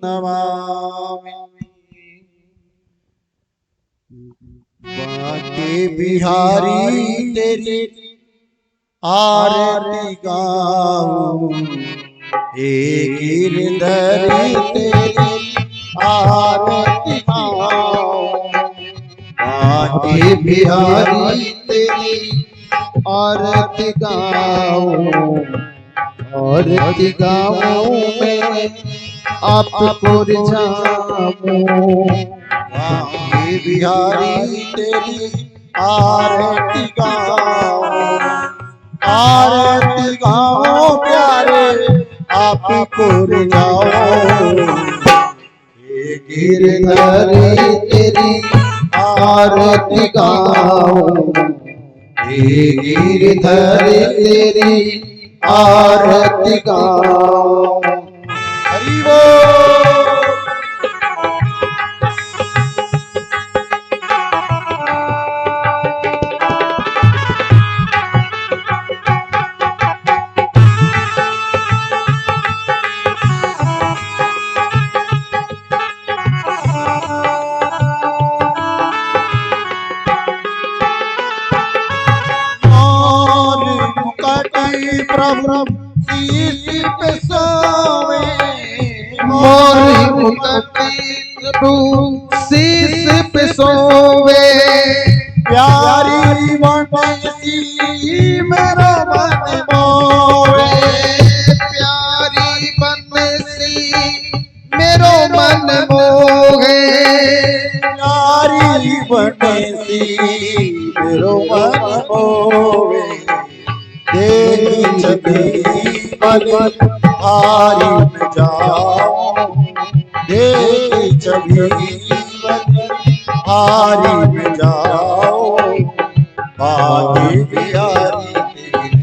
नमामि। बांके बिहारी तेरी आरती गाऊं, हे गिरधरी तेरी आरती गाऊं। बांके बिहारी तेरी आरती गाऊं, आरती गाऊं मैं आपको रिझाऊं। बांके बिहारी तेरी आरती गाऊं, आरती गाऊं प्यारे आपको रिझाऊं। हे गिरधरी तेरी आरती गाऊं, हे गिरधरी तेरी आरती गाऊं। हरि बोल। प्रभु शीश पे सोवे, मोरी मुक्ति प्रभु शीश पे सोवे। प्यारी बनसी मेरा मन मोवे, प्यारी बनसी मेरो मन मोहे। प्यारी बनसी मेरो मन मोहे, छवि बलिहारी में जाऊं, देख छवि बलिहारी में जाऊं। बांके बिहारी तेरी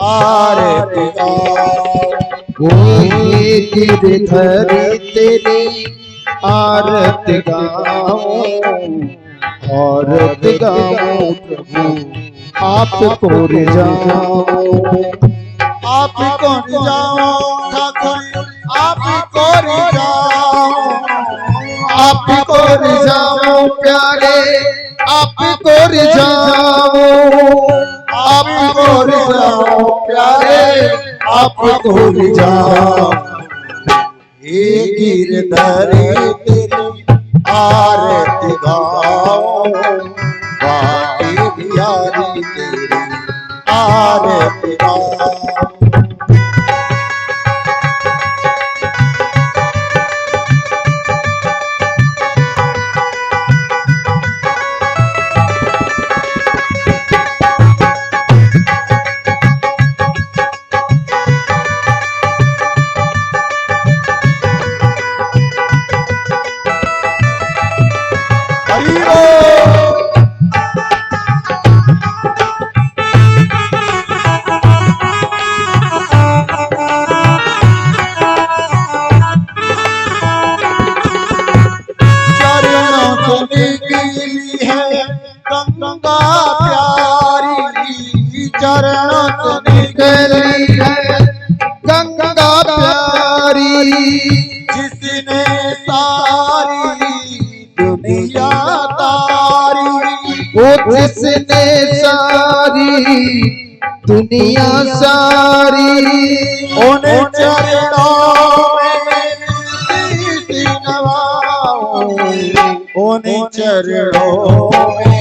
आरती गाऊं, हे गिरधरी तेरी आरती गाऊं, आरती गाऊं प्रभु आपको रिझाऊं। आपको रिझाऊं ठाकुर आपको रिझाऊं, आपको रिझाऊं प्यारे आपको रिझाऊं। आपको रिझाऊं प्यारे आपको रिझाऊं। हे गिरधरी तेरी आरती गाऊं, बांके बिहारी तेरी आरती गाऊं। गंगा प्यारी चरणों से निकली है गंगा प्यारी, जिसने सारी दुनिया तारी। वो जिसने सारी दुनिया सारी, उन्हें चरणों में शीश नवाऊं, उन्हें चरणों में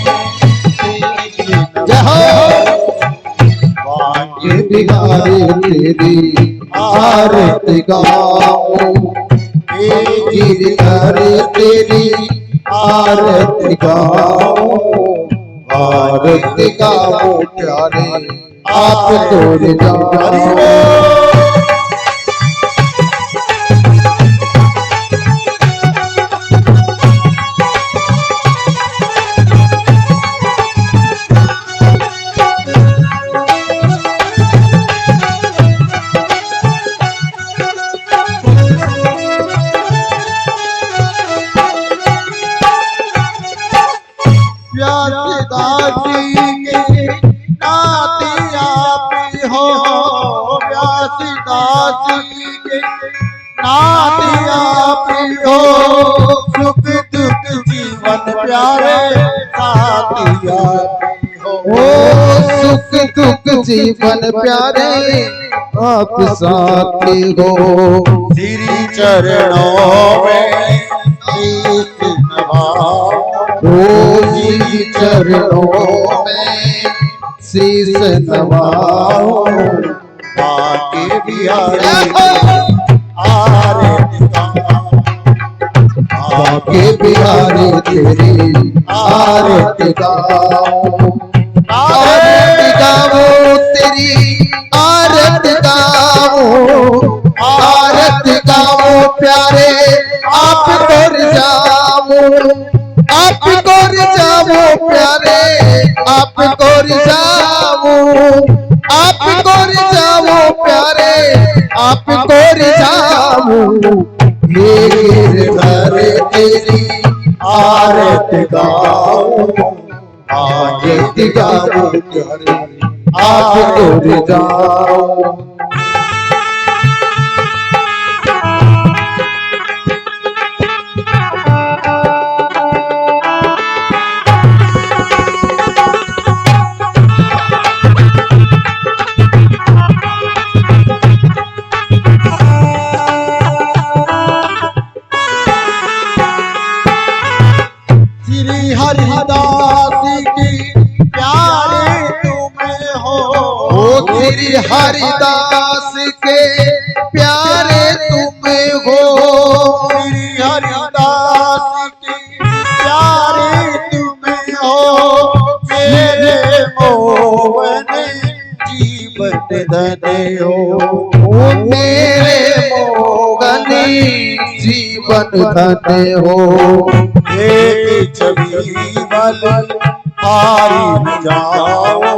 बांके बिहारी तेरी आरती गाऊं, हे गिरधरी तेरी आरती गाऊं, आरती गाऊं प्यारे आपको रिझाऊं। व्यासदासी के नाती आप हो, व्यास जीवन प्यारे आप साथी हो। श्री चरणों में शीश नवाओ, श्री चरणों में शीश नवाओ। बाके बिहारी आरती गाओ, बाके बिहारी तेरी आरती गाओ। आरती गाओ तेरी आरती गाओ। आरती गाओ प्यारे आपको रिझाओ। आपको रिझाओ प्यारे आपको रिझाओ। आपको रिझाओ प्यारे आपको रिझाओ। ये गिरधर तेरी आरती गाओ। आरती गाओ प्यारे आपको रिझाओ। श्री हरिदास की प्यारे तुम्हें हो, श्री हरिदास के प्यारे तुम्हें हो। श्री हरिदास की प्यारे तुम्हें हो। मेरे मोहन जीवन धने हो, मेरे मोगनी जीवन धन्य हो। एक छवि बल हारी न जाओ,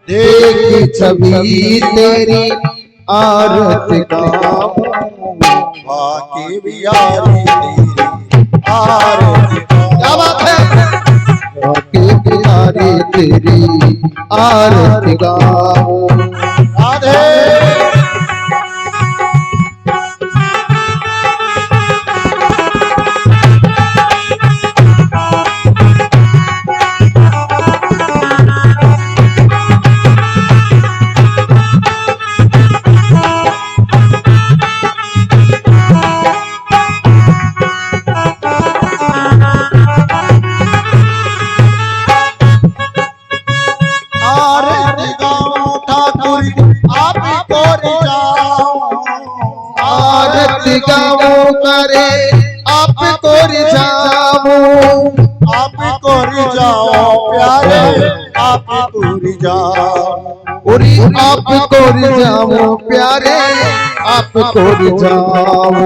देख छवि तेरी आरती गाओ। बाके बिहारी तेरी आरती क्या बात है। बाके बिहारी तेरी आरती गाओ। राधे। आरती गाओ ठाकुर आपको रिझाओ, आरती गाओ करे आपको रिझाओ। आपको रिझाओ प्यारे आपको रिझाओ। उरी आपको रिझाओ प्यारे आपको रिझाओ।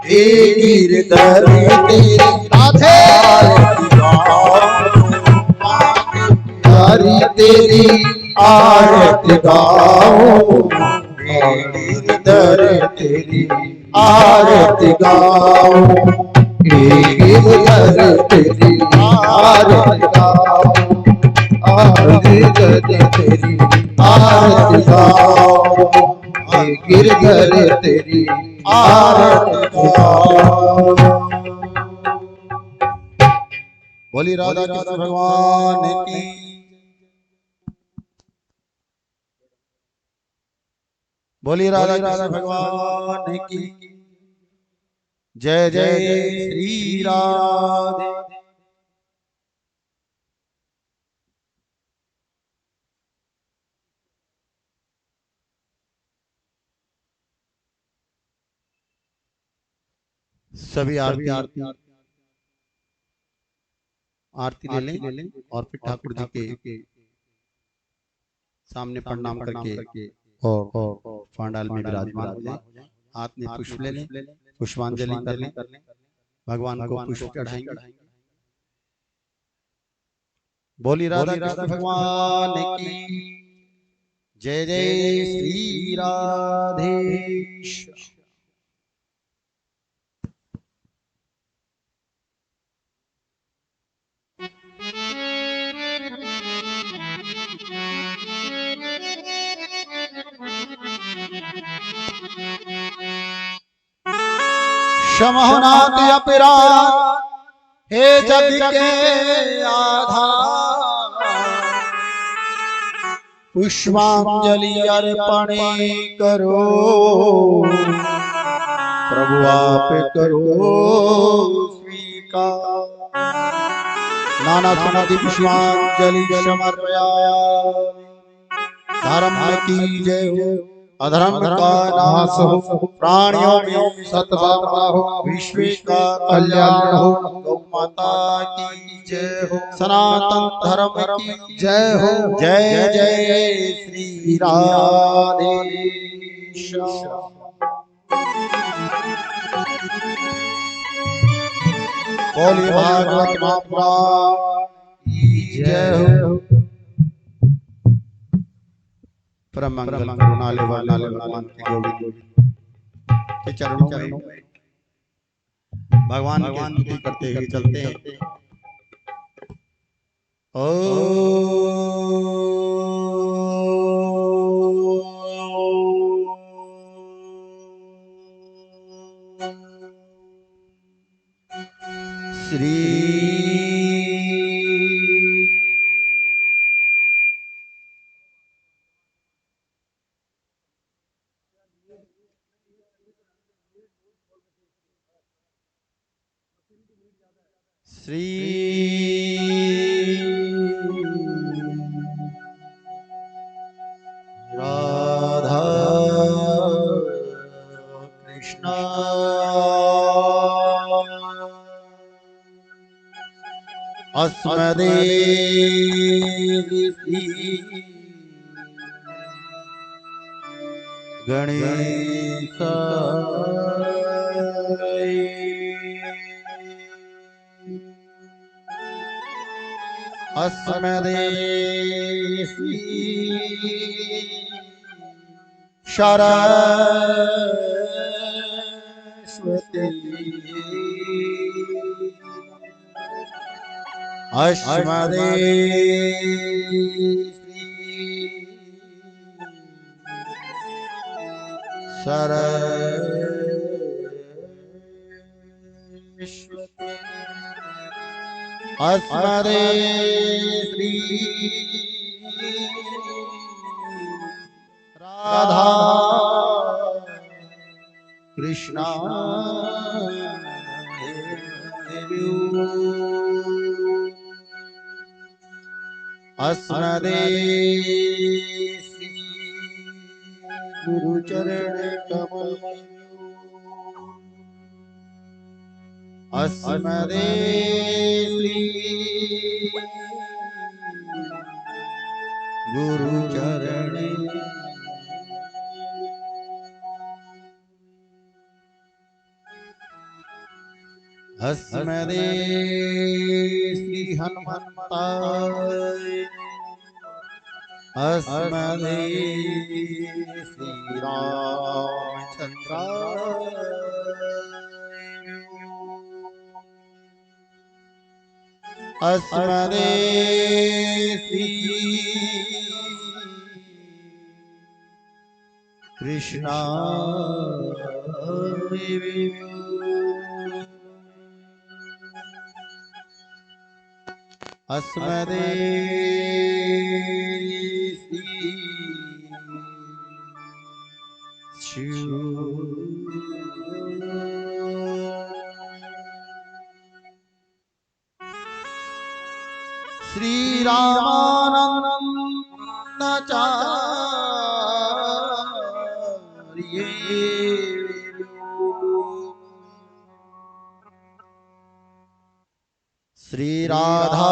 हे गिरधर तेरी राधे आरती गाओ, हरी तेरी आरती गाओ। हे गिरधर तेरी आरती गाओ। गिरधर तेरी आरती गाओ। गिरधर तेरी आरती गाओ। गिरधर तेरी आरती गाओ। बोली राधा कृष्ण भगवान की। बोली राधा कृष्ण भगवान की। जय जय श्री राधे। सभी आरती आरती ले लें और फिर ठाकुर जी के सामने प्रणाम करके और पांडाल में विराजमान हो जाए। हाथ में पुष्प ले लें, पुष्पांजलि कर लें, भगवान को पुष्प चढ़ाएंगे। बोली राधा कृष्ण भगवान की। जय जय श्री राधेश। क्षमनाथ अपराध हे जग के आधार, पुष्पांजलि अर्पण करो प्रभु आप करो स्वीकार। नाना सुमति पुष्पांजलि समर्पयामि। धर्म की जय हो, अधर्म का नाश हो, प्राणियों में सद्भावना हो, विश्व का कल्याण हो। गौ माता की जय हो, सनातन धर्म की जय हो। जय जय श्री राधे श्याम। बोलिए भागवत महापुराण की जय हो। परम मंगल करुणालय वर्णालय भगवान की गोविंद के चरणों में भगवान की स्तुति करते हुए चलते हैं। ओ श्री श्री राधा कृष्ण अस्मदेव गणेशाय अस्मदेव सरस्वती अस्मदेव सरस्वती अस्मदेव श्री राधा कृष्ण अस्मदेव श्री गुरु चरण कमल अस्मदेव श्री गुरु चरण अस्मदेव श्री हनुमंताय अस्मदेव श्री रामचंद्राय अस्मदेव श्री कृष्णाय अस्मदेव श्री श्री रामानंदाचार्य श्री राधा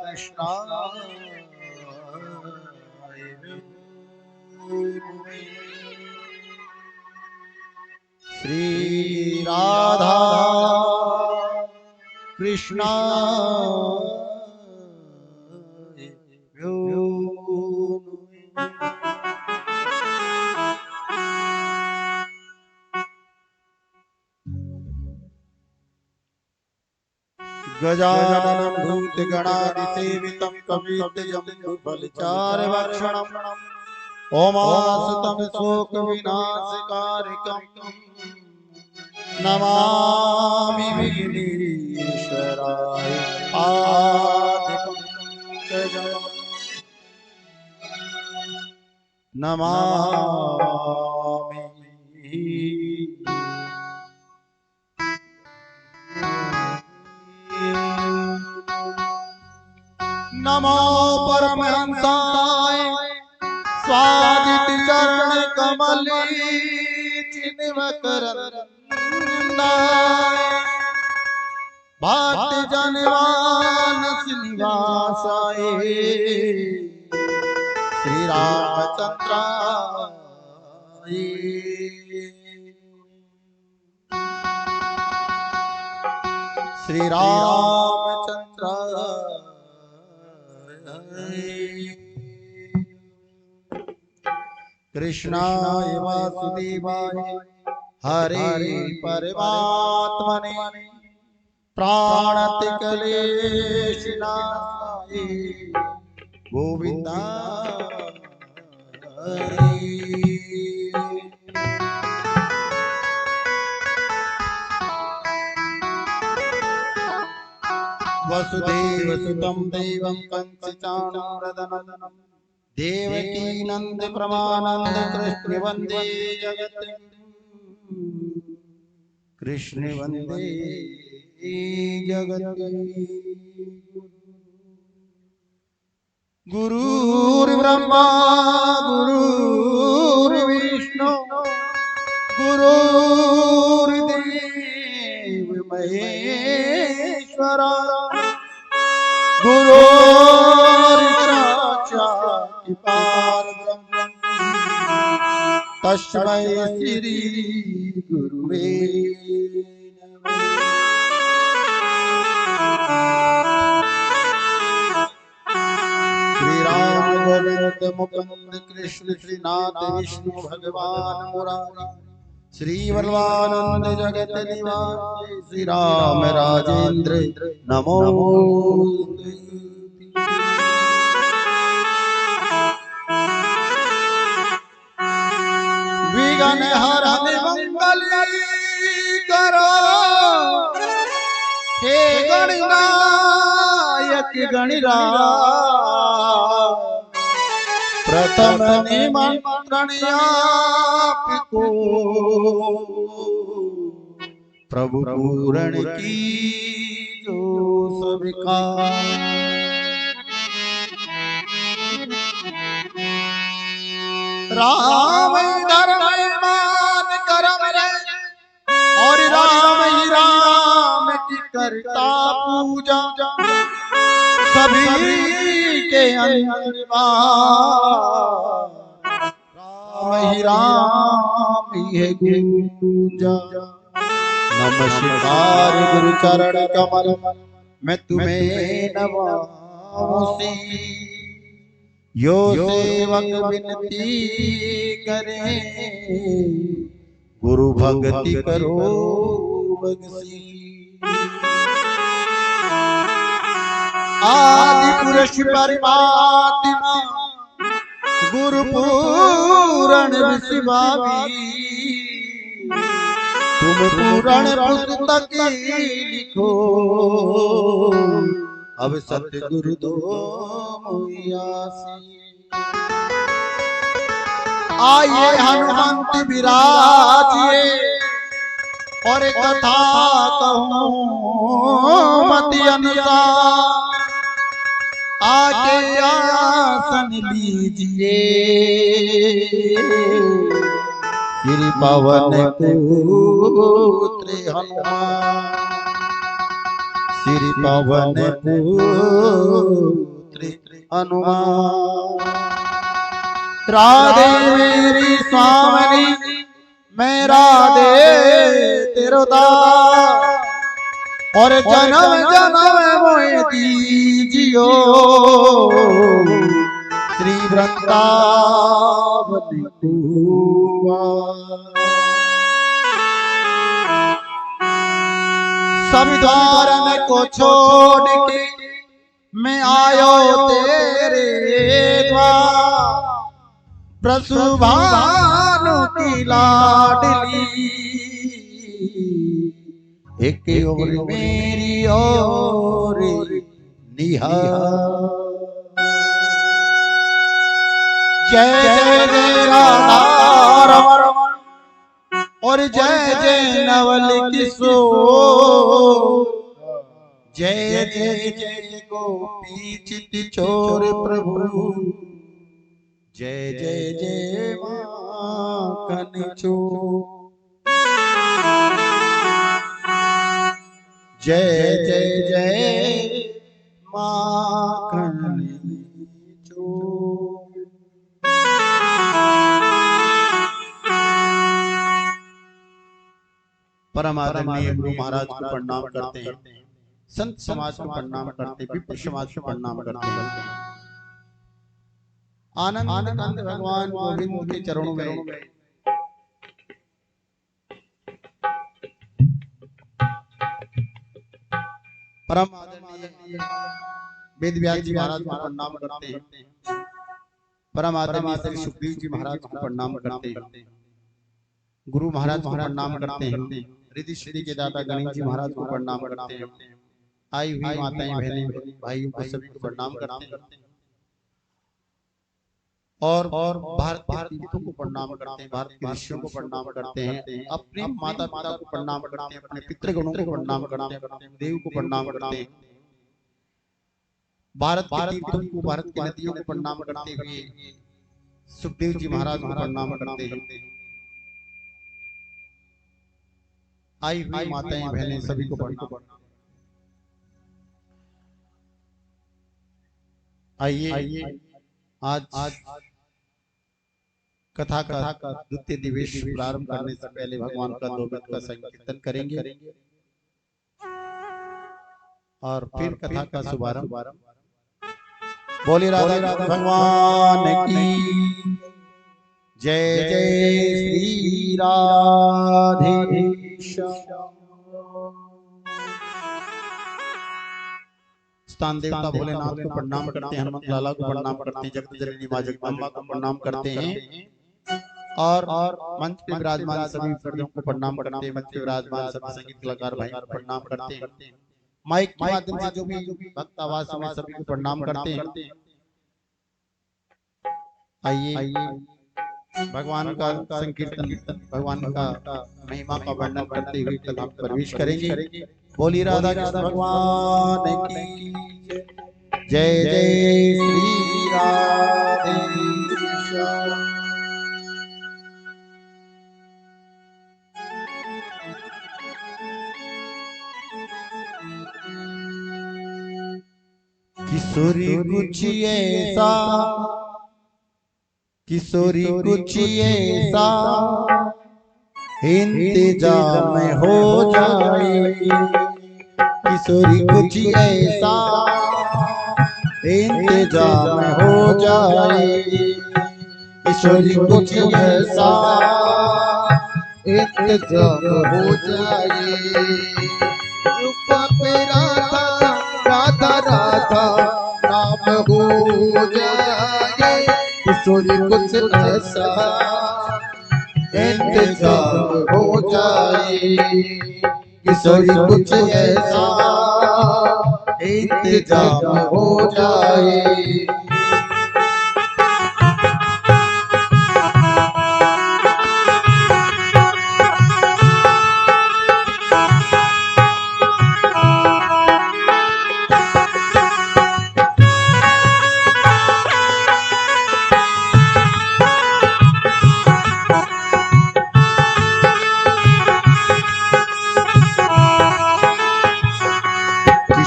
कृष्ण श्री राधा कृष्ण गजाननं भूतगणादिसेवितं कपित्तजम्बुफलचारुभक्षणम् ओमासुतं शोकविनाशकारकं नमामि विघ्नेश्वराय पादपङ्कजम्। नमामि। नमो परमहंसाय स्वादित चरण कमल चिन्मकरंदाय भक्त जनमानस निवासाय श्री रामचंद्राय। श्री रामचंद्राय। कृष्णाय वासुदेवाय हरे परमात्मने प्राणतिकलेशनाय गोविंदाय। वसुदेव सुतं देवं कंसचाणूरदनन्दनं देवकी नंद प्रमानंद कृष्ण वंदे जगत कृष्ण वंदे जगत। गुरुर्ब्रह्मा गुरुर्विष्णु गुरुर्देव महेश्वरा गुरुर्साक्षात् परब्रह्म तस्मै श्री गुरुवे नमः। श्री राम गोविंद मुकुंद कृष्ण श्रीनाथ विष्णु भगवान मुरारी श्री बलवानंद जगत निवास श्री राम राजेंद्र नमो। विघ्न हरन मंगल करो हे गणनायक गणराज प्रथम निमंत्रण आपको प्रभु पूरण की जो सबका। राम धर्म मान करम रे और राम ही राम की करता पूजा सभी के राम ही है गूंजा। नमस्कार गुरु चरण कमल मैं तुम्हें नवासी यो सेवक विनती करे गुरु भक्ति करो बगसी। आदि पुरुष परमात्मा गुरु पूरण विश्वामी तुम पुराण पुस्तक लिखो अब सतगुरु दो मुयासी। आइए हनुमंत विराजिए और कथा कहूं मति अनुसार आके आसन लीजिए श्री पवन पुत्र हनुमान श्री पवन पुत्र हनुमान। राधे मेरी स्वामी मैं राधे तेरो दास और जन्म जन्म मोहे दीजियो श्री वृंदावन कुआ। सब द्वारन को छोड़ के मैं आयो तेरे द्वार प्रसुभानु की लाडली एक और मेरी और निहार। जय जय जय राधा रमण और जय जय नवल किशोर, जय जय जय गोपी चित चोर प्रभु, जय जय जय माखन चोर, जय जय जय माखन चोर। परम आदरणीय गुरु महाराज को प्रणाम करते हैं, संत समाज को प्रणाम करते हैं, विप्र समाज को प्रणाम करते हैं। आनंद कंद भगवान गोविंद के चरणों में परम आदरणीय वेद व्यास जी महाराज को प्रणाम करते हैं, परम आदरणीय श्री सुखदेव जी महाराज को प्रणाम करते हैं, गुरु महाराज को प्रणाम करते हैं, रिद्धि सिद्धि के दाता गणेश जी महाराज को प्रणाम करते हैं, आई हुई माताएं बहनें भाइयों को सभी को प्रणाम करते हैं, और भारत के तीर्थों को प्रणाम करते हैं, भारत के ऋषियों को प्रणाम करते हैं, अपने माता पिता को प्रणाम करते हैं, अपने पितृगणों को प्रणाम करते हैं, अपने देव को प्रणाम करते हैं, भारत के तीर्थों को, भारत की नदियों को प्रणाम करते हुए सुखदेव जी महाराज को प्रणाम करते हैं, आई हुई माताएं बहनें सभी को प्रणाम। आइए आज कथा का द्वितीय दिवस प्रारंभ करने से पहले भगवान का दो बेद का संकीर्तन करेंगे और फिर कथा का शुभारंभ। बोले राधा भगवान की जय जय श्री राधे। स्थान देवता भोलेनाथ को प्रणाम करते हैं, हनुमत लाला को प्रणाम करते हैं, जगत जननी मां जगदम्बा को प्रणाम करते हैं, और मंच पे विराजमान सभी प्रदेशों को प्रणाम करते हैं, मंच पे विराजमान सभी संगीत कलाकार भाई को प्रणाम करते हैं, माइक के माध्यम से जो भी भक्त आवाज में सभी को प्रणाम करते हैं। आइए भगवान का संकीर्तन, भगवान का महिमा का वर्णन करते हुए कथा में प्रवेश करेंगे। बोली राधा कृष्ण भगवान की जय जय श्री राधे। किशोरी कुछ ऐसा, किशोरी कुछ ऐसा इंतजाम हो जाए, किशोरी कुछ ऐसा इंतजाम हो जाए, किशोरी कुछ ऐसा इंतजाम हो जाए, राधा राधा नाम हो जाए, किशोरी कुछ ऐसा इंतजाम हो जाए, किशोरी कुछ ऐसा इंतजाम हो जाए।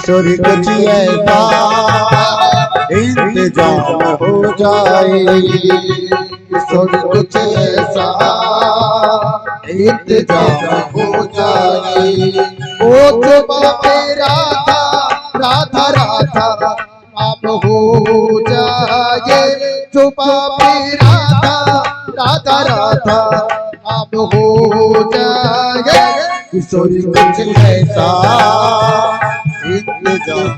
किशोरी कुछ ऐसा इंतजाम हो जाए, किशोरी कुछ ऐसा इंतजाम हो जाए, ओ तो बाबे राधा राधा राधा आप हो जाए, जो बाबे राधा राधा राधा आप हो जाए, किशोरी कुछ ऐसा इंतजाम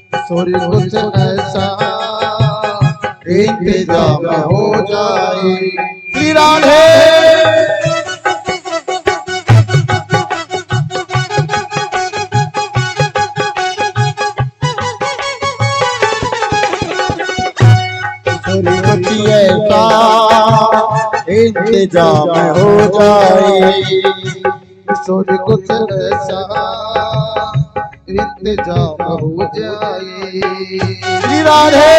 किशोरी कुछ ऐसा इंतजाम हो जाए। श्री राधे। इंतजाम हो जाए। किशोर कुछ ऐसा इंतजाम हो जाए। श्री राधे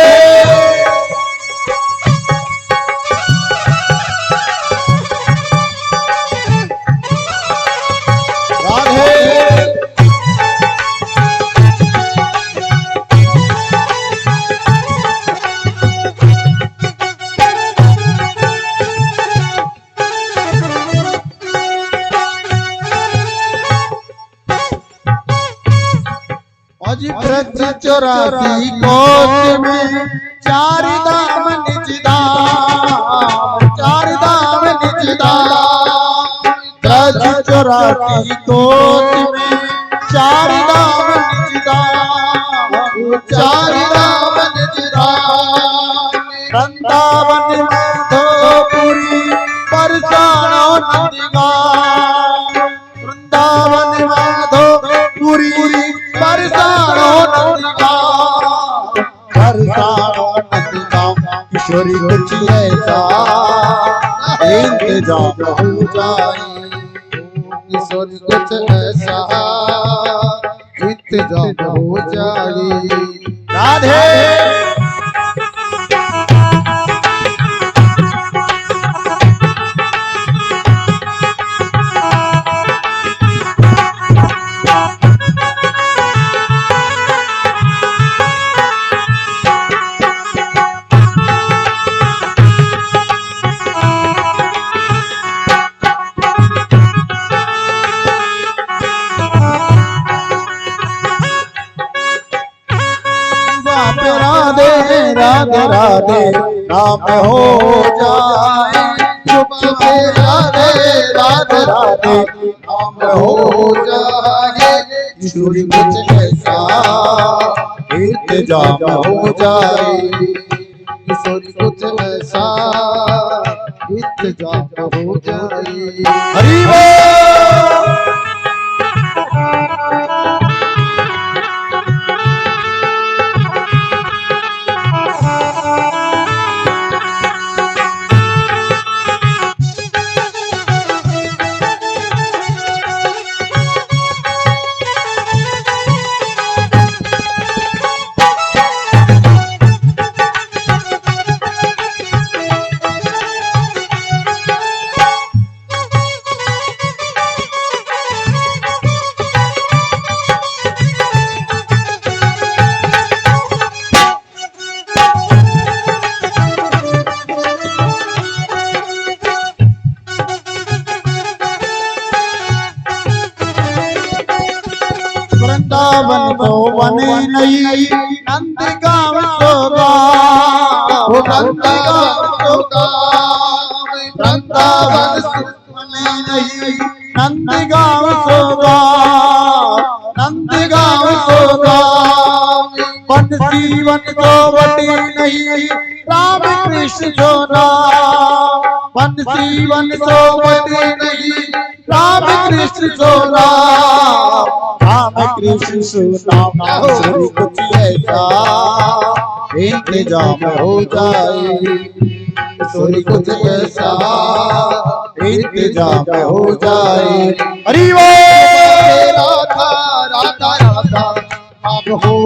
ब्रज 84 कोट में चार धाम निज धाम, चार धाम निज धाम। ब्रज 84 कोट में चार धाम निज धाम, चार धाम निज धाम। वृंदावन माधोपुरी बरसाना नंदगांव, वृंदावन माधोपुरी बरसाना नंदगांव, बरसाना नंदगांव। किशोरी कुछ ऐसा इंतजाम हो जाए। किशोर कुछ ऐसा इंतजाम हो जाए। राधे राधे राधे नाम हो जाए। चुप के राधे राधे राधे नाम हो जाए। किशोरी कुछ ऐसा इंतजाम हो जाए। किशोर कुछ ऐसा इंतजाम हो जाए। हरि बोल। वृंदावन को वन नहीं नंदगांव को गाँव, नंदगांव को गाँव। वृंदावन वन नहीं नंदगांव को गाँव, नंदगांव को गाँव। बंसी वन को वटी नहीं राम कृष्ण जो नाम, बंसी वन को वटी नहीं राम कृष्ण जो नाम, राम कृष्ण सुनाम। किशोरी कुछ ऐसा इंतजाम हो जाए। किशोरी कुछ ऐसा इंतजाम हो जाए। हरि बोल। राधा राधा राधा अब हो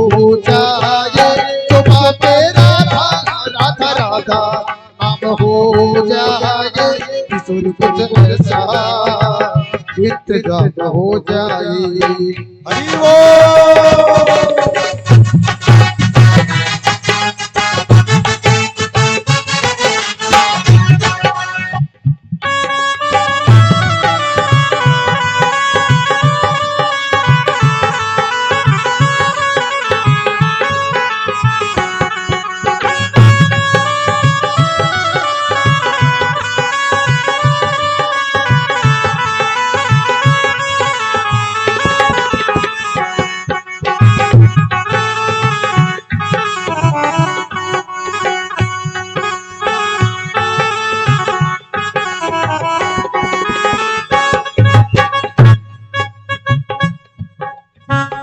जाए। चुप के राधा राधा राधा अब हो जाए। किशोर कुछ ऐसा इंतजाम हो जाए। हरि बोल।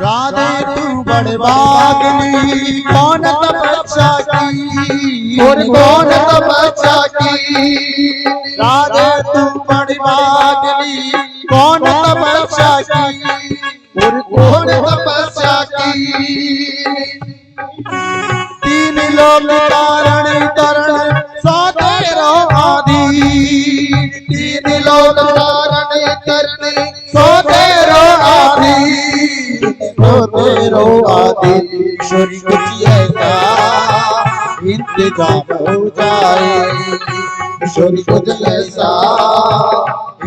राधे तू बड़बागनी कौन तपस्या की, और कौन तपस्या की राधे तू बड़ी भागनी कौन तपस्या की और कौन तपस्या की तीन लोक कारण तरण सो तेरो आदि तीन लोक धारण करने सो तेरो आदि सो तेरो आदि ईश्वरी कुछ ऐसा इंतजाम हो जाए ईश्वरी कुछ ऐसा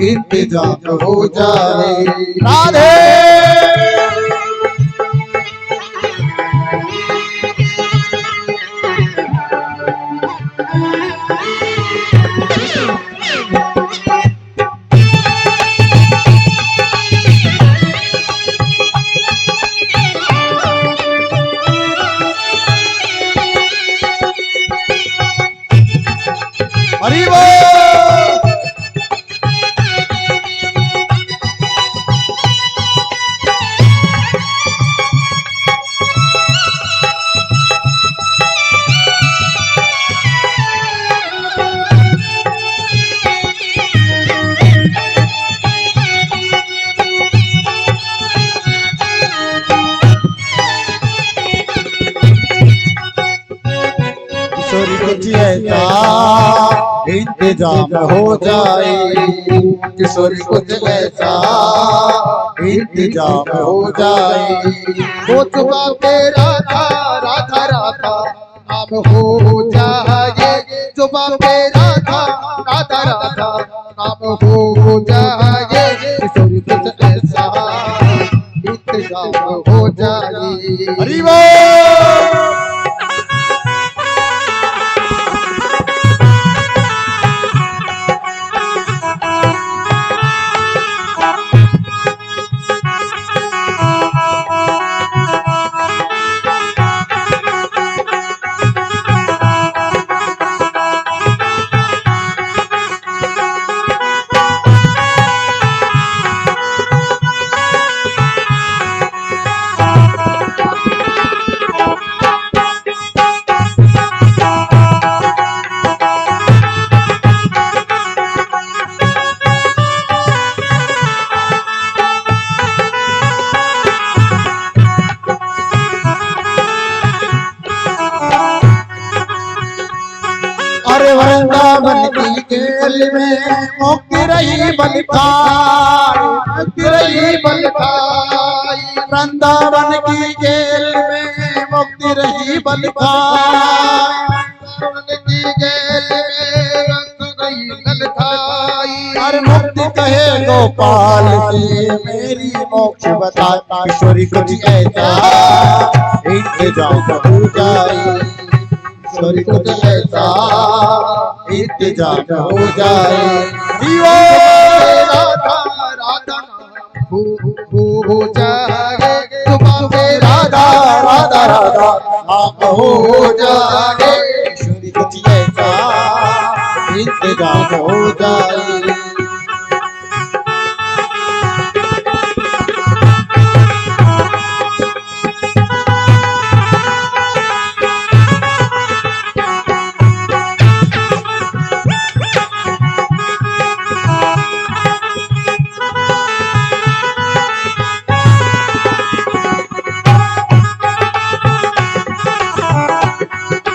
इंतजाम हो जाए राधे हरि बोल ईश्वरी कुछ ऐसा इंतजाम हो जाए किशोरी कुछ ऐसा इंतजाम हो जाए हो चुका के राधा राधा राधा अब हो जाए चुपा के राधा राधा राधा अब हो जाए किशोरी कुछ ऐसा इंतजाम हो जाए हरि बोल अरे वृंदावन की गेल में मुक्ति रही बलखाई मुक्ति रही बलखाई वृंदावन की गेल में मुक्ति रही बलखाई की गेल में रंग गई ललकाई हर मुक्ति कहे गोपाल से मेरी मोक्ष बता ईश्वरी कुछ ऐसा इंतजाम हो जाए ईश्वरी कुछ ऐसा इंतजाम हो जाए जीवो राधा राधा हो जाए तुम्हारे राधा राधा राधा आप हो जाए ईश्वरी कुछ ऐसा इंतजाम हो जाए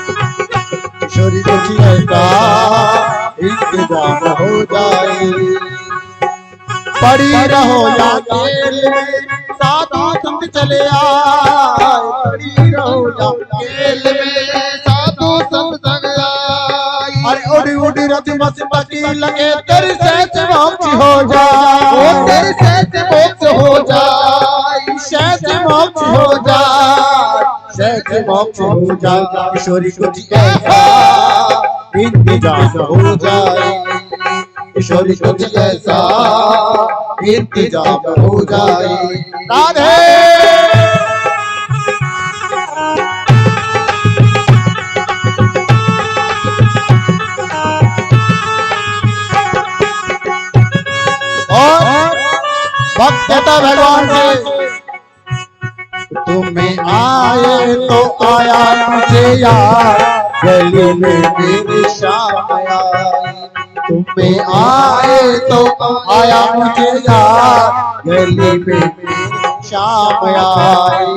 ईश्वरी कुछ ऐसा इंतजाम हो जाए पड़ी रहो या जेल में साधु संत चले आए पड़ी रहो या जेल में साधु संत संग आई अरे उड़ी उड़ी रथ बस बची लगे तेरे से मोक्ष हो जाए तेरे से मोक्ष हो जाए से मोक्ष हो जाए से मोक्ष हो जाए ईश्वरी कुछ ऐसा इंतजाम हो जाए ईश्वरी कुछ ऐसा इंतजाम हो जाए राधे और भक्त कहता भगवान से तुम्हें आए तो आया मुझे यार गली में मेरी शाम आई, तुम में आए तो आया मुझे याद, गली में मेरी शाम आई।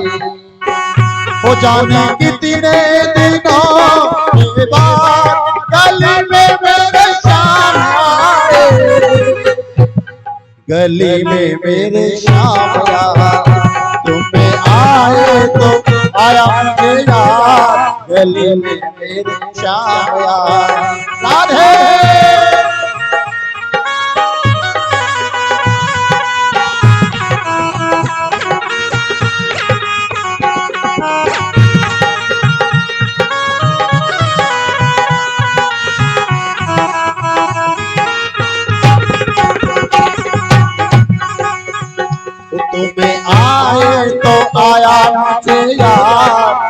हो जाने कितने दिनों के बाद गली में मेरे शाम आए, गली में मेरे शाम आई, तुम में आए तो आया मुझे याद, गली में मेरे शाम आई। राधे तुम्हें आए तो आया मुझे याद,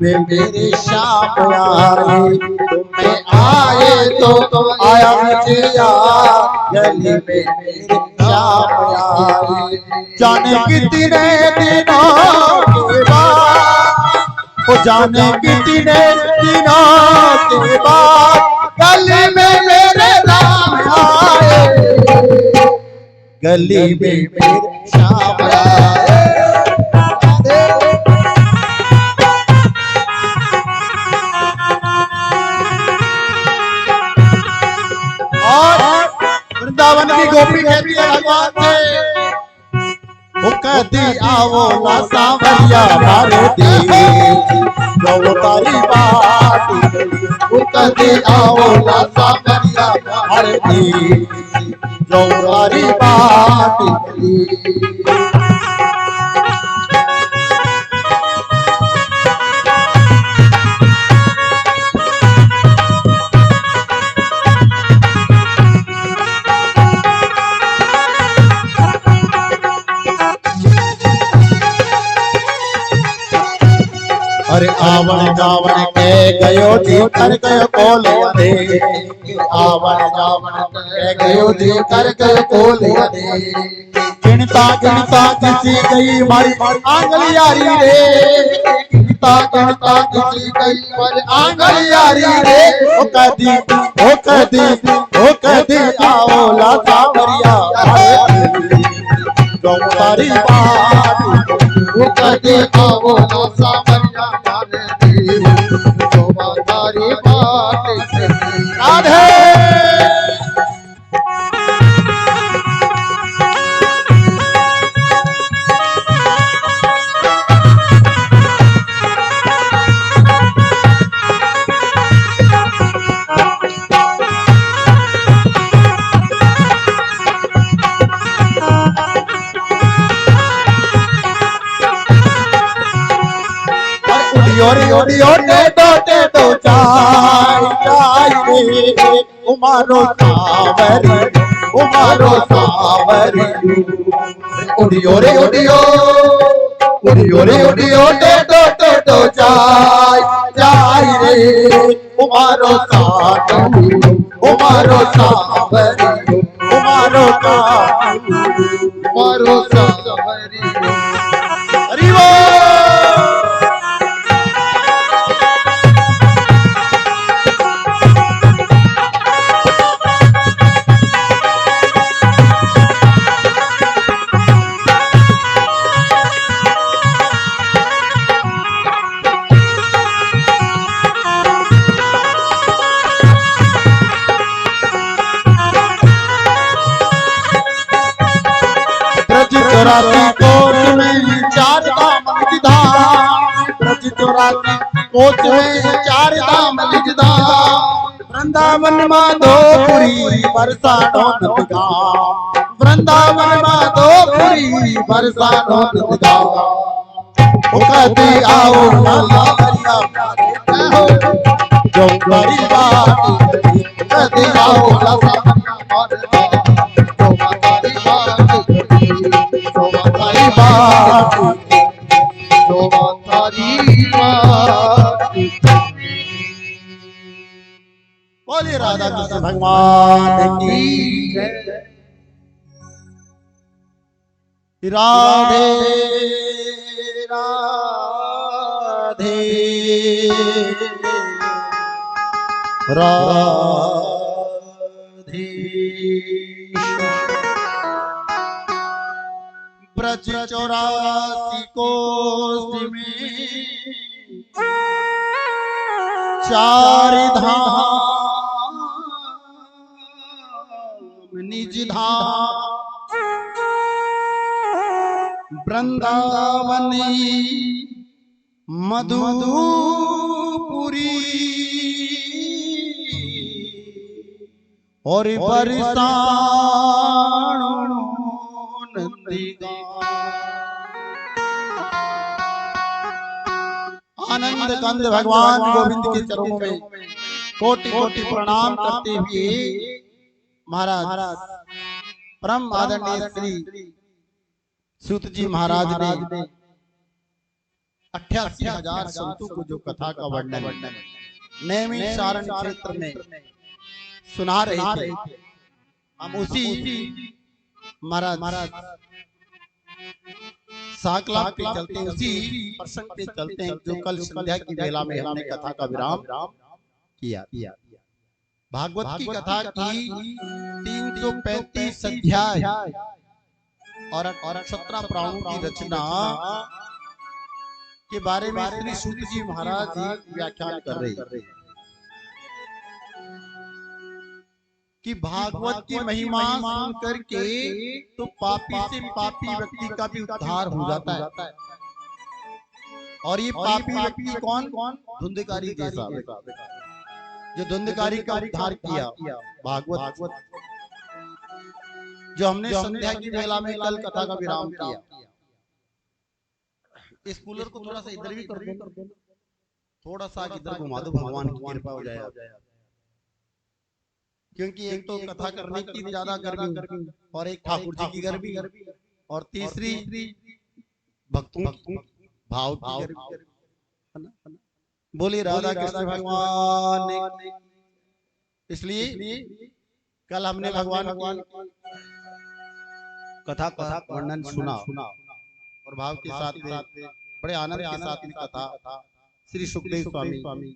में मेरे शाम आई, तुम्हें आए तो आया मुझे याद, गली में मेरे शाम आई। जाने कितने दिनों के बाद, वो जाने कितने दिनों के बाद गली में मेरे राम आए, गली में मेरे शाम आए। और वृंदावन की गोपी कहती है भगवान से, वो कहती आओ ना सांवरिया भारती, जो तारी बात, वो कहती आओ ना सांवरिया भारती, जो तारी बात। अरे आवण जावण के गयो जी कर गयो कोलिया दे, आवण जावण के गयो जी कर गयो कोलिया दे, गिनता गिनता किसी गई मारी आंगली यारी रे, गिनता गिनता किसी गई मारी आंगली यारी रे। ओ कहती ओ कहती ओ कहती आओ ला सांवरिया जो तारी बात, वो कहती आओ ला सांवरिया तारी बात। राधे टे दो चाय चाय रे, उमारो सावरी उमारो सावरी, उड़ियो रे उड़ियो उड़ियो रे उड़ियो टे दो चाय चाय रे, उमारो सावरी उमारो सावरी उमारो सावरी। हरि बोल। चौरासी कोच में चार धाम निज धाम, ब्रज चौरासी कोच में चार धाम निज धाम, वृंदावन माधोपुरी बरसानो नंदगांव, वृंदावन माधोपुरी बरसानो नंदगांव। वो कहती आओ लाला भरिया जो बड़ी बात, कहती आओ लाला बोलिए राधा कृष्ण भगवान की राधे राधे। राधे ब्रज 84 कोस में 4 धाम निज धाम वृंदावनी मधुपुरी और बरसाणो नंदीगांव। आनंद कंद भगवान गोविंद के चरणों में कोटि कोटि प्रणाम करते हुए महाराज परम आदरणीय श्री सूत जी महाराज ने 88,000 संतों को जो कथा का वर्णन नैमिषारण्य क्षेत्र में सुना रहे थे, हम उसी महाराज साकलाप पे चलते हैं, उसी प्रसंग पे चलते हैं जो कल संध्या की वेला में हमने कथा का विराम किया। भागवत की कथा की 335 अध्याय और 17 पुराणों की रचना के बारे में श्री सूत जी महाराज व्याख्यान कर रहे हैं कि भागवत की महिमा सुन करके तो पापी से पापी व्यक्ति का भी उद्धार हो जाता है। और ये पापी व्यक्ति कौन? धुंधकारी जैसा जो धुंधकारी का उद्धार किया भागवत, जो हमने संध्या की वेला में कल कथा का विराम किया। इस कूलर को थोड़ा सा इधर भी कर दो, थोड़ा सा इधर घुमा दो, भगवान की कृपा हो जाए। क्योंकि एक तो कथा करने की ज्यादा गर्मी और एक ठाकुर जी की गर्मी और तीसरी भक्तों की भाव की गर्मी। बोले राधा कृष्ण भगवान। इसलिए कल हमने भगवान कथा का वर्णन सुना और भाव के साथ बड़े आनंद के साथ कथा श्री सुखदेव स्वामी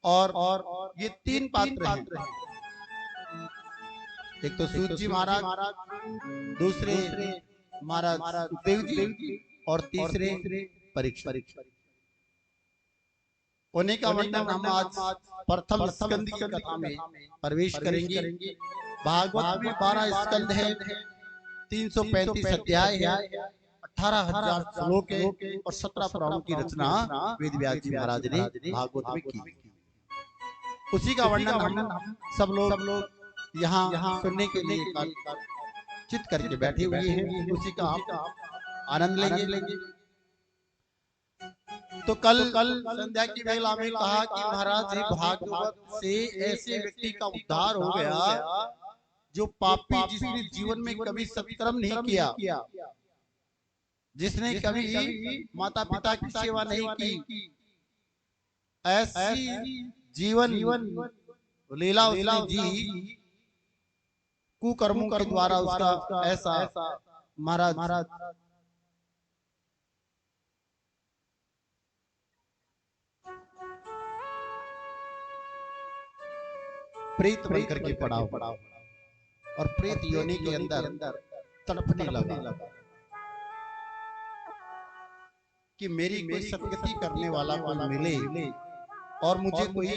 और ये 3 पात्र हैं। एक तो सूत जी महाराज, दूसरे महाराज सुखदेव जी और तीसरे परीक्षित। उन्हीं का वर्णन हम आज प्रथम स्कंद की कथा में प्रवेश करेंगे। भागवत में 12 स्कंद है, 335 अध्याय है, 18,000 श्लोक है और 17 पुराणों की रचना वेद व्यास जी महाराज ने भागवत में की। उसी का वर्णन हम सब लोग यहाँ सुनने के लिए चित करके बैठे हुए हैं, उसी का हम आनंद लेंगे। तो कल संध्या की वेला में कहा कि महाराज जी भागवत से ऐसे व्यक्ति का उद्धार हो गया जो पापी, जिसने जीवन में कभी सत्कर्म नहीं किया, जिसने कभी माता पिता की सेवा नहीं की, ऐसी जीवन लीला उसने जी, कुकर्मों के द्वारा उसका ऐसा महाराज प्रेत बनकर के पड़ा और प्रेत योनि के अंदर तड़पने लगा कि मेरी कोई सदगति करने वाला कोई मिले और मुझे कोई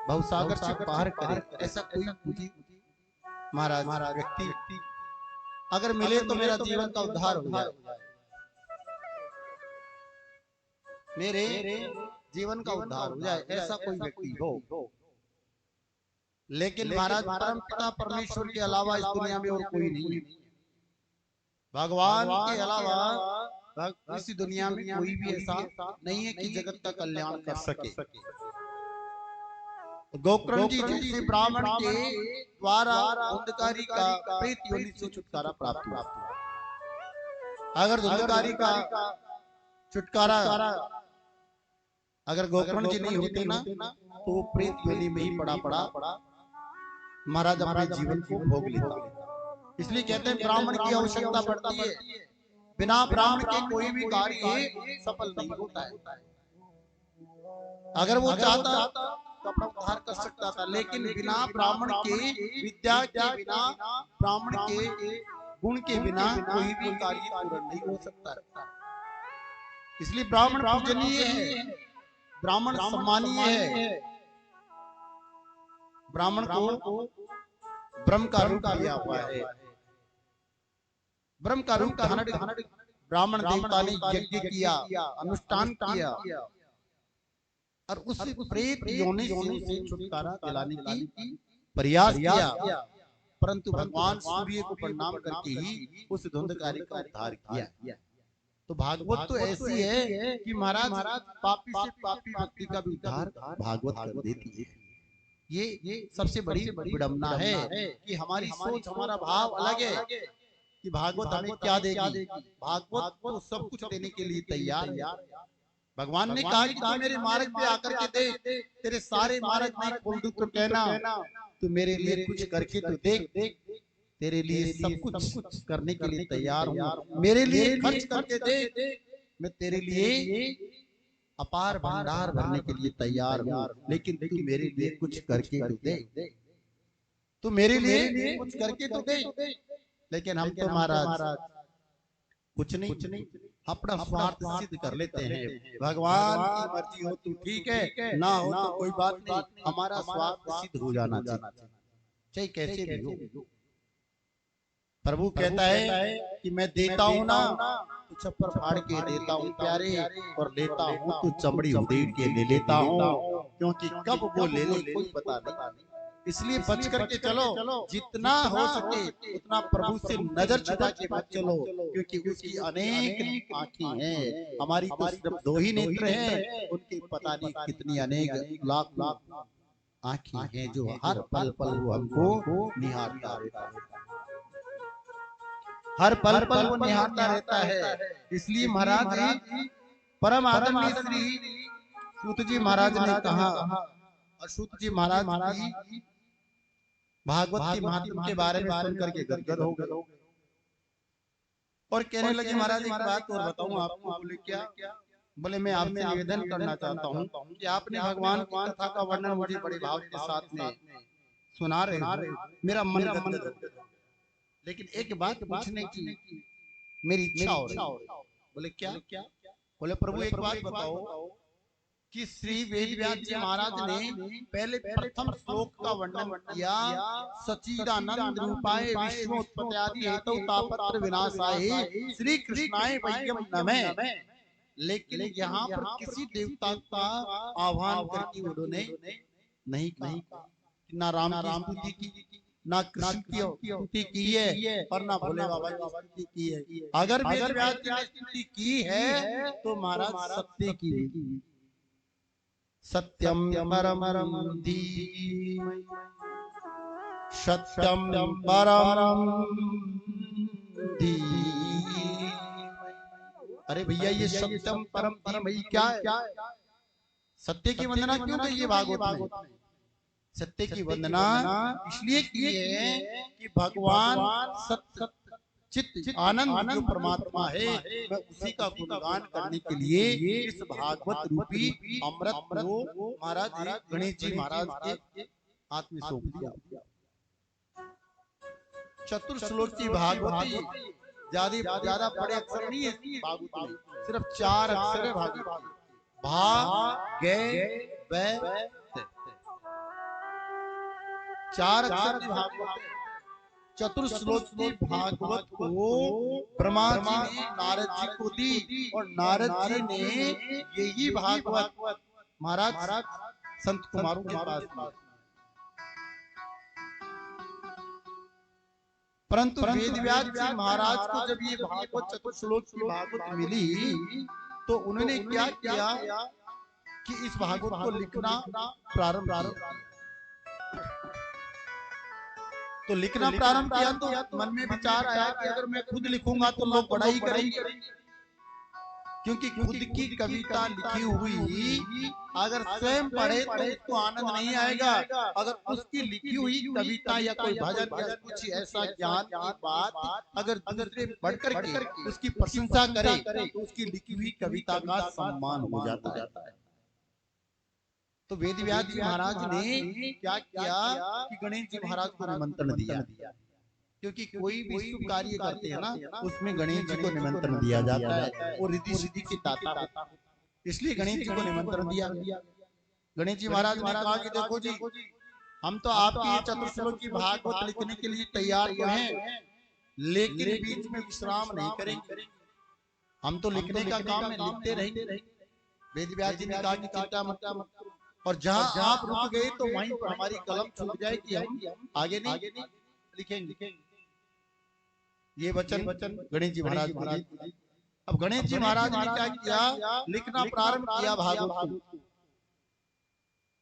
भवसागर से पार करे। ऐसा कोई मुझे महाराज व्यक्ति अगर मिले तो मेरा जीवन का उद्धार हो जाए, मेरे जीवन का उद्धार हो जाए, ऐसा कोई व्यक्ति हो। लेकिन महाराज परम पिता परमेश्वर के अलावा इस दुनिया में और कोई नहीं है। भगवान के अलावा इस दुनिया में कोई भी ऐसा नहीं है कि जगत का कल्याण कर सके। गोकर्ण जी जैसे ब्राह्मण के द्वारा धुंधकारी का प्रेत योनि से छुटकारा प्राप्त हुआ। अगर धुंधकारी का छुटकारा अगर गोकर्ण जी नहीं होते ना तो प्रेत योनि में ही पड़ा महाराज अपने जीवन को भोग लेता। इसलिए कहते हैं ब्राह्मण की आवश्यकता पड़ती है, बिना ब्राह्मण के कोई भी कार्य सफल नहीं होता है। अगर वो चाहता तो अपना उद्धार कर सकता था, लेकिन बिना ब्राह्मण के, विद्या के बिना, ब्राह्मण के गुण के बिना कोई भी कार्य पूर्ण नहीं हो सकता। इसलिए ब्राह्मण पूजनीय है, ब्राह्मण सम्मानीय है। ब्राह्मण को ब्रह्म का रूप दिया हुआ है। ब्रह्म का रूप धारण ब्राह्मण देवता ने यज्ञ किया, अनुष्ठान किया और उस प्रेत योनि से छुटकारा दिलाने की प्रयास किया, परंतु भगवान सूर्य को प्रणाम करके ही उस धुंधकारी का उद्धार किया। तो भागवत तो ऐसी है कि महाराज पापी से पापी व्यक्ति का भी उद्धार भागवत कर देती है। ये सबसे बड़ी विडंबना है कि हमारी सोच, हमारा भाव अलग है कि भागवत हमें क्या देगी। भागवत तो सब कुछ देने के लिए तैयार है। भगवान ने कहा कि तू मेरे मार्ग पे आकर के दे, तेरे सारे मार्ग नहीं खोल दूं तो कहना, तू मेरे लिए कुछ करके तो देख, तेरे लिए सब कुछ करने के लिए तैयार हूँ, मेरे लिए खर्च करके दे, मैं तेरे लिए अपार भंडार भरने के लिए तैयार हूँ, लेकिन तू मेरे लिए कुछ करके तो दे, तू मेरे लिए कुछ करके तो दे। लेकिन हम तो महाराज कुछ नहीं, अपना स्वार्थ सिद्ध कर लेते हैं। भगवान की मर्जी हो तो ठीक है, ना हो तो कोई बात नहीं, हमारा स्वार्थ सिद्ध हो जाना चाहिए, चाहे कैसे भी हो। प्रभु कहता है कि मैं देता हूँ ना तो छप्पर फाड़ के देता हूँ प्यारे, और लेता हूँ तो चमड़ी उधेड़ के ले लेता हूँ, क्योंकि कब वो ले ले कोई पता नहीं। इसलिए बच करके चलो, जितना हो सके उतना प्रभु से नजर छिपा के मत चलो, क्योंकि उसकी अनेक आंखें हैं, हमारी तो सिर्फ दो ही नेत्र हैं, उनकी पता नहीं कितनी अनेक लाख आंखें हैं जो हर पल पल वो हमको निहारता रहता है, हर पल पल वो निहारता रहता है। इसलिए महाराज जी, परम आदरणीय श्री सूत जी महाराज ने कहा, और सूत जी महाराज जी भागवत के महात्म के बारे में सुन करके गदगद हो गए और कहने लगे, महाराज एक बात और बताऊं आपको। बोले क्या? बोले मैं आपसे निवेदन करना चाहता हूं कि आपने भगवान की कथा का वर्णन मुझे बड़े भाव के साथ में सुना रहे हो, मेरा मन गदगद हो, लेकिन एक बात पूछने की मेरी इच्छा हो रही है। बोले क्या? बोले प्रभु एक बात बताओ कि श्री वेदव्यास जी महाराज ने पहले प्रथम श्लोक का वर्णन किया, सच्चिदानंद रूपाय विश्वोत्पत्त्यादि हेतु तापत्र विनाशाय श्री कृष्णाय वयम् नमः, लेकिन यहाँ पर किसी देवता का आह्वान करके उन्होंने नहीं कहा, ना राम की स्तुति की, ना कृष्ण की स्तुति की है, और ना भोले बाबा की स्तुति की है। अगर वेदव्यास जी ने स्तुति की है तो महाराज सत्य की, सत्यम परम धीमहि, सत्यम परम धीमहि। अरे भैया ये सत्यम परम धीमहि क्या है? सत्य की वंदना क्यों कही है भागवत में? सत्य की वंदना इसलिए की है कि भगवान सत्य चित्त आनंद जो परमात्मा है, मैं उसी का गुणगान करने के लिए इस भागवत रूपी अमृत को महाराज गणेश जी महाराज के हाथ में सौंप दिया। चतुर श्लोक की भागवती, ज्यादा बड़े अक्षर नहीं है भागवत में, सिर्फ 4 अक्षर है भागवत। भा गे वे 4 अक्षर की भागवत है। चतुर श्लोक की भागवत को ब्रह्मा जी ने नारद जी को दी, और नारद जी ने यही भागवत महाराज संत कुमारों के पास दी। परंतु वेदव्यास जी महाराज को जब ये भागवत चतुर श्लोक की भागवत मिली तो उन्होंने क्या किया कि इस भागवत को लिखना प्रारंभ किया। तो लिखना प्रारंभ किया तो मन में विचार आया कि अगर मैं खुद लिखूंगा तो लोग बड़ाई करेंगे, क्योंकि खुद की कविता लिखी हुई अगर स्वयं पढ़े तो उसको आनंद नहीं आएगा। अगर उसकी लिखी हुई कविता या कोई भजन या कुछ ऐसा ज्ञान की बात अगर दूसरे पढ़ करके उसकी प्रशंसा करे तो उसकी लिखी हुई कविता का सम्मान हो जाता है। तो वेद व्यास जी महाराज ने क्या किया कि गणेश जी महाराज को निमंत्रण दिया, क्योंकि कोई भी शुभ कार्य करते हैं ना उसमें गणेश जी को निमंत्रण दिया जाता है और रिद्धि सिद्धि के दाता होते हैं। इसलिए गणेश जी को निमंत्रण दिया गया। गणेश जी महाराज ने कहा कि देखो जी, हम तो आपकी ये चतुर्श्लोक की भागवत लिखने के लिए तैयार तो हैं, लेकिन बीच में विश्राम नहीं करेंगे। हम तो लिखने का काम में लिखते रहेंगे। वेद व्यास जी ने कहा कि चिंता मत करो, और जहां आप रुक गए तो वहीं पर हमारी कलम छूट जाएगी, हम आगे नहीं लिखेंगे। ये वचन गणेश जी महाराज को दिए। अब गणेश जी महाराज ने क्या किया, लिखना प्रारंभ किया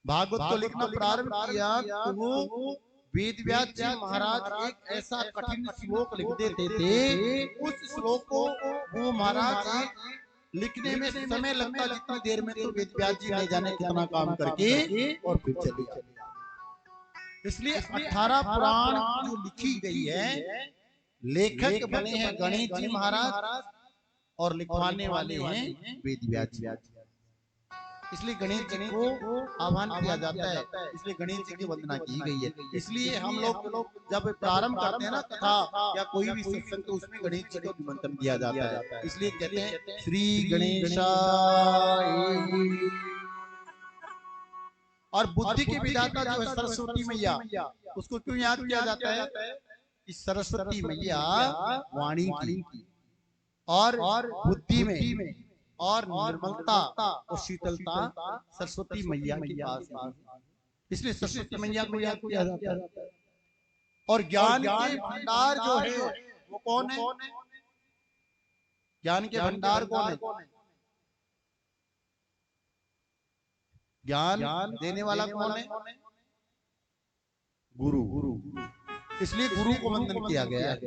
भागवत को लिखना प्रारंभ किया। तो वो वेद व्यास जी महाराज एक ऐसा कठिन श्लोक लिख देते थे, उस श्लोक को वो महाराज लिखने में समय लगता जितनी देर में, तो वेद व्यास जी नहीं जाने कितना काम करके और फिर चले जाते। इसलिए 18 पुराण जो लिखी गई है, लेखक बने हैं गणेश जी महाराज और लिखवाने वाले हैं वेद व्यास जी। इसलिए गणेश जी को आह्वान किया जाता है, इसलिए गणेश जी की वंदना की गई है। इसलिए हम लोग जब प्रारंभ करते हैं ना कथा या कोई भी सत्संग, तो उसमें गणेश जी को निमंत्रण दिया जाता है। इसलिए कहते हैं श्री गणेशाय। और बुद्धि के विधाता जो है सरस्वती मैया, उसको क्यों याद किया जाता है कि सरस्वती मैया वाणी की और बुद्धि में और निर्मलता और शीतलता सरस्वती मैया के पास है, इसलिए सरस्वती मैया को याद किया जाता है। और ज्ञान के भंडार जो है वो कौन है? ज्ञान के भंडार कौन है? ज्ञान देने वाला कौन है? गुरु। इसलिए गुरु को वंदन किया गया है।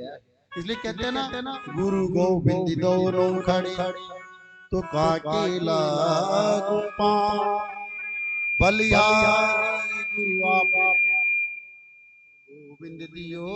इसलिए कहते हैं ना, गुरु गोविंद दोनों खड़े तो काके लागो पाँव, बलिहारी गुरु आपने गोविंद दियो